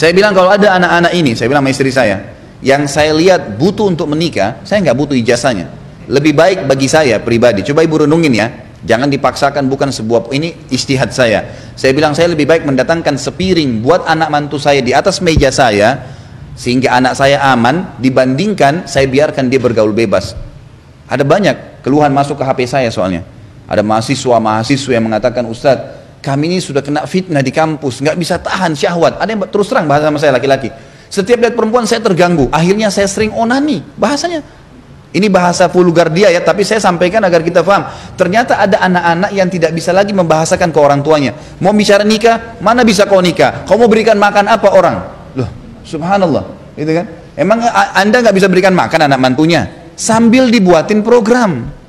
Saya bilang kalau ada anak-anak ini, saya bilang sama istri saya, yang saya lihat butuh untuk menikah, saya nggak butuh ijazahnya. Lebih baik bagi saya pribadi, coba ibu renungin ya, jangan dipaksakan, bukan sebuah, ini ijtihad saya. Saya bilang saya lebih baik mendatangkan sepiring buat anak mantu saya di atas meja saya, sehingga anak saya aman, dibandingkan saya biarkan dia bergaul bebas. Ada banyak keluhan masuk ke HP saya soalnya. Ada mahasiswa yang mengatakan, Ustadz, kami ini sudah kena fitnah di kampus, nggak bisa tahan syahwat. Ada yang terus terang bahasa sama saya laki-laki. Setiap lihat perempuan saya terganggu. Akhirnya saya sering onani. Bahasanya. Ini bahasa vulgar dia ya, tapi saya sampaikan agar kita paham. Ternyata ada anak-anak yang tidak bisa lagi membahasakan ke orang tuanya. Mau bicara nikah, mana bisa kau nikah? Kau mau berikan makan apa orang? Loh, subhanallah. Gitu kan? Emang Anda nggak bisa berikan makan anak mantunya? Sambil dibuatin program.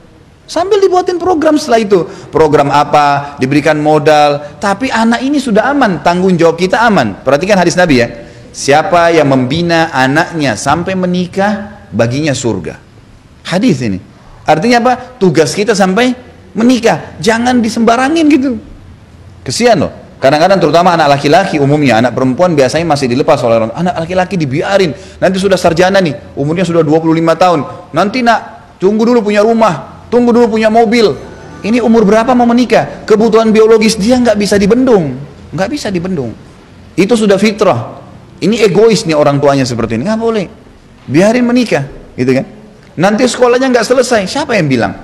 Sambil dibuatin program setelah itu. Program apa, diberikan modal. Tapi anak ini sudah aman, tanggung jawab kita aman. Perhatikan hadis Nabi ya. Siapa yang membina anaknya sampai menikah, baginya surga. Hadis ini. Artinya apa? Tugas kita sampai menikah. Jangan disembarangin gitu. Kesian loh. Kadang-kadang terutama anak laki-laki umumnya, anak perempuan biasanya masih dilepas oleh orang. Anak laki-laki dibiarin. Nanti sudah sarjana nih, umurnya sudah 25 tahun. Nanti nak, tunggu dulu punya rumah. Tunggu dulu punya mobil. Ini umur berapa mau menikah? Kebutuhan biologis dia nggak bisa dibendung, nggak bisa dibendung. Itu sudah fitrah. Ini egois nih orang tuanya seperti ini. Nggak boleh. Biarin menikah, gitu kan? Nanti sekolahnya nggak selesai. Siapa yang bilang?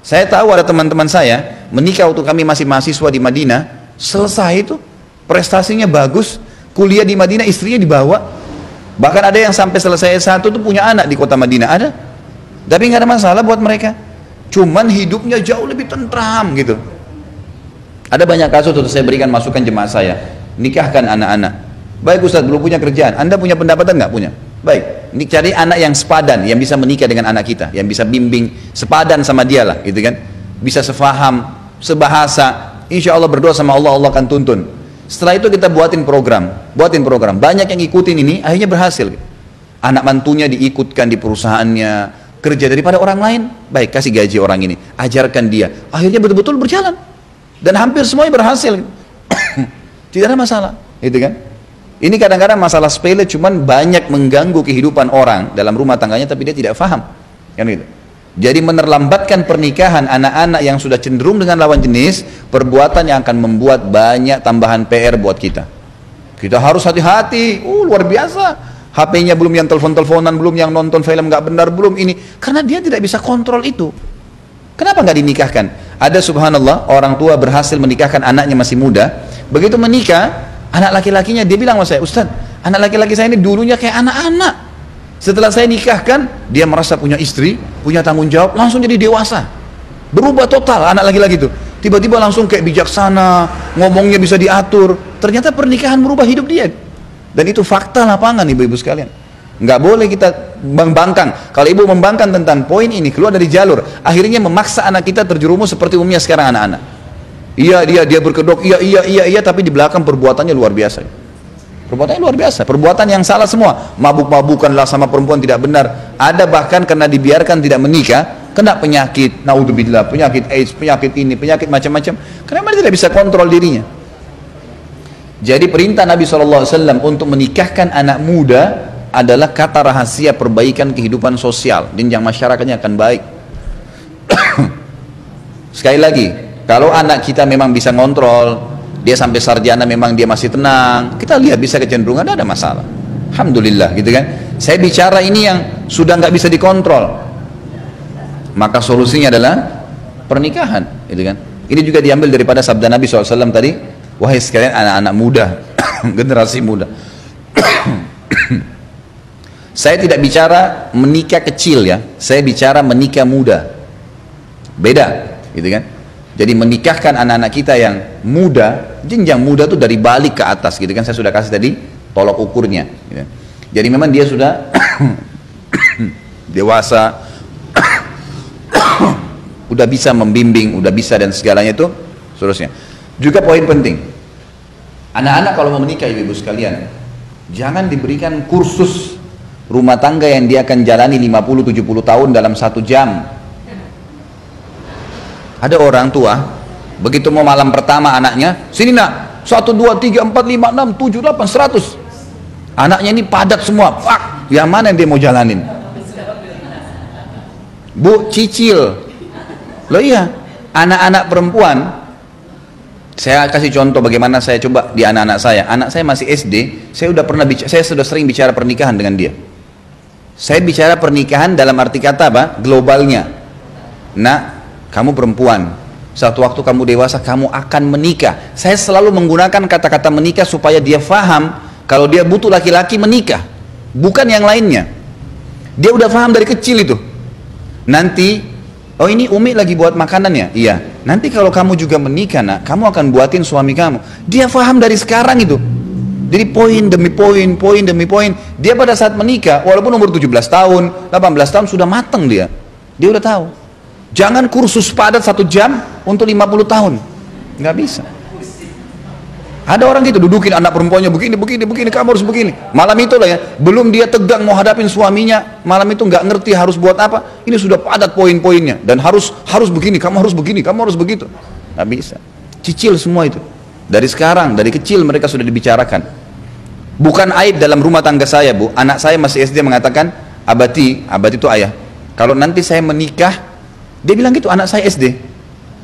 Saya tahu ada teman-teman saya menikah waktu kami masih mahasiswa di Madinah. Selesai itu prestasinya bagus. Kuliah di Madinah istrinya dibawa. Bahkan ada yang sampai selesai S1 tuh punya anak di kota Madinah. Ada. Tapi nggak ada masalah buat mereka. Cuman hidupnya jauh lebih tentram gitu. Ada banyak kasus untuk saya berikan masukan jemaah saya. Nikahkan anak-anak. Baik Ustaz, belum punya kerjaan. Anda punya pendapatan nggak? Punya. Baik. Ini cari anak yang sepadan, yang bisa menikah dengan anak kita, yang bisa bimbing sepadan sama dia lah, gitu kan? Bisa sefaham, sebahasa. Insya Allah berdoa sama Allah, Allah akan tuntun. Setelah itu kita buatin program. Banyak yang ikutin ini, akhirnya berhasil. Anak mantunya diikutkan di perusahaannya. Kerja daripada orang lain, baik kasih gaji orang ini, ajarkan dia, akhirnya betul-betul berjalan dan hampir semuanya berhasil. Tidak ada masalah, gitu kan? Ini kadang-kadang masalah sepele, cuman banyak mengganggu kehidupan orang dalam rumah tangganya, tapi dia tidak paham, kan gitu. Jadi menerlambatkan pernikahan anak-anak yang sudah cenderung dengan lawan jenis, perbuatan yang akan membuat banyak tambahan PR buat kita. Kita harus hati-hati, luar biasa. HP-nya belum yang telepon-teleponan, belum yang nonton film nggak benar, belum ini. Karena dia tidak bisa kontrol itu. Kenapa nggak dinikahkan? Ada subhanallah, orang tua berhasil menikahkan anaknya masih muda. Begitu menikah, anak laki-lakinya dia bilang sama saya, Ustaz, anak laki-laki saya ini dulunya kayak anak-anak. Setelah saya nikahkan, dia merasa punya istri, punya tanggung jawab, langsung jadi dewasa. Berubah total anak laki-laki itu. Tiba-tiba langsung kayak bijaksana, ngomongnya bisa diatur. Ternyata pernikahan merubah hidup dia. Dan itu fakta lapangan ibu-ibu sekalian. Nggak boleh kita membangkang. Kalau ibu membangkang tentang poin ini, keluar dari jalur, akhirnya memaksa anak kita terjerumus seperti umumnya sekarang anak-anak. Iya dia berkedok, iya, tapi di belakang perbuatannya luar biasa. Perbuatannya luar biasa, perbuatan yang salah semua. Mabuk-mabukanlah sama perempuan tidak benar. Ada bahkan karena dibiarkan tidak menikah, kena penyakit, naudzubillah, penyakit AIDS, penyakit ini, penyakit macam-macam. Karena dia tidak bisa kontrol dirinya. Jadi perintah Nabi SAW untuk menikahkan anak muda adalah kata rahasia perbaikan kehidupan sosial. Jenjang masyarakatnya akan baik. Sekali lagi, kalau anak kita memang bisa ngontrol, dia sampai sarjana memang dia masih tenang, kita lihat bisa kecenderungan, ada masalah. Alhamdulillah gitu kan. Saya bicara ini yang sudah nggak bisa dikontrol, maka solusinya adalah pernikahan, gitu kan. Ini juga diambil daripada sabda Nabi SAW tadi. Wahai sekalian anak-anak muda, generasi muda. Saya tidak bicara menikah kecil ya, saya bicara menikah muda. Beda, gitu kan? Jadi menikahkan anak-anak kita yang muda, jenjang muda tuh dari balik ke atas, gitu kan? Saya sudah kasih tadi tolok ukurnya. Gitu. Jadi memang dia sudah dewasa, udah bisa membimbing, udah bisa dan segalanya itu, seterusnya. Juga poin penting, anak-anak kalau mau menikah ibu-ibu sekalian, jangan diberikan kursus rumah tangga yang dia akan jalani 50-70 tahun dalam 1 jam. Ada orang tua, begitu mau malam pertama anaknya, sini nak, 1, 2, 3, 4, 5, 6, 7, 8, 100. Anaknya ini padat semua, pak, yang mana yang dia mau jalanin? Bu, cicil. Loh iya, anak-anak perempuan, saya kasih contoh bagaimana saya coba di anak-anak saya. Anak saya masih SD, saya sudah sering bicara pernikahan dengan dia. Saya bicara pernikahan dalam arti kata apa? Globalnya. Nak, kamu perempuan, satu waktu kamu dewasa, kamu akan menikah. Saya selalu menggunakan kata-kata menikah supaya dia faham kalau dia butuh laki-laki menikah, bukan yang lainnya. Dia udah paham dari kecil itu. Nanti, oh ini Umi lagi buat makanan ya? Iya. Nanti kalau kamu juga menikah nak, kamu akan buatin suami kamu. Dia paham dari sekarang itu. Jadi poin demi poin, poin demi poin. Dia pada saat menikah, walaupun umur 17 tahun, 18 tahun sudah matang dia. Dia udah tahu. Jangan kursus padat 1 jam untuk 50 tahun. Nggak bisa. Ada orang gitu, dudukin anak perempuannya begini, kamu harus begini. Malam itu lah ya, belum dia tegang mau hadapin suaminya, malam itu nggak ngerti harus buat apa, ini sudah padat poin-poinnya. Dan harus begini, kamu harus begini, kamu harus begitu. Nggak bisa. Cicil semua itu. Dari sekarang, dari kecil mereka sudah dibicarakan. Bukan aib dalam rumah tangga saya, Bu. Anak saya masih SD mengatakan, abati itu ayah. Kalau nanti saya menikah, dia bilang gitu, anak saya SD.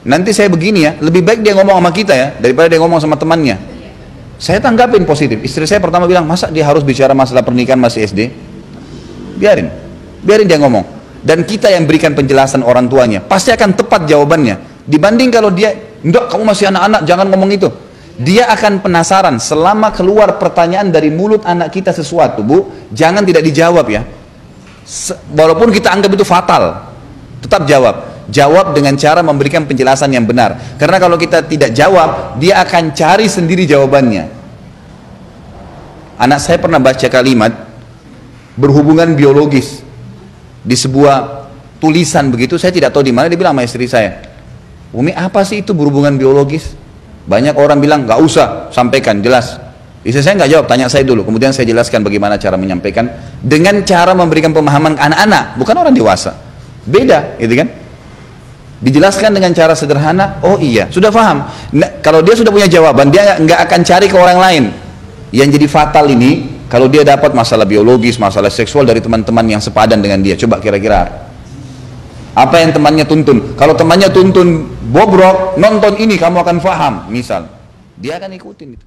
Nanti saya begini ya, lebih baik dia ngomong sama kita ya, daripada dia ngomong sama temannya. Saya tanggapin positif. Istri saya pertama bilang, masa dia harus bicara masalah pernikahan masih SD? Biarin dia ngomong. Dan kita yang berikan penjelasan orang tuanya, pasti akan tepat jawabannya. Dibanding kalau dia, enggak kamu masih anak-anak, jangan ngomong itu. Dia akan penasaran. Selama keluar pertanyaan dari mulut anak kita sesuatu, Bu, jangan tidak dijawab ya. Walaupun kita anggap itu fatal, tetap jawab. Jawab dengan cara memberikan penjelasan yang benar. Karena kalau kita tidak jawab, dia akan cari sendiri jawabannya. Anak saya pernah baca kalimat berhubungan biologis di sebuah tulisan begitu, saya tidak tahu di mana. Dia bilang sama istri saya, Umi apa sih itu berhubungan biologis? Banyak orang bilang nggak usah sampaikan, jelas. Istri saya nggak jawab, tanya saya dulu. Kemudian saya jelaskan bagaimana cara menyampaikan dengan cara memberikan pemahaman ke anak-anak, bukan orang dewasa. Beda, gitu kan? Dijelaskan dengan cara sederhana, oh iya, sudah paham. Nah, kalau dia sudah punya jawaban, dia nggak akan cari ke orang lain. Yang jadi fatal ini, kalau dia dapat masalah biologis, masalah seksual dari teman-teman yang sepadan dengan dia. Coba kira-kira, apa yang temannya tuntun? Kalau temannya tuntun bobrok, nonton ini kamu akan paham, misal. Dia akan ikutin itu.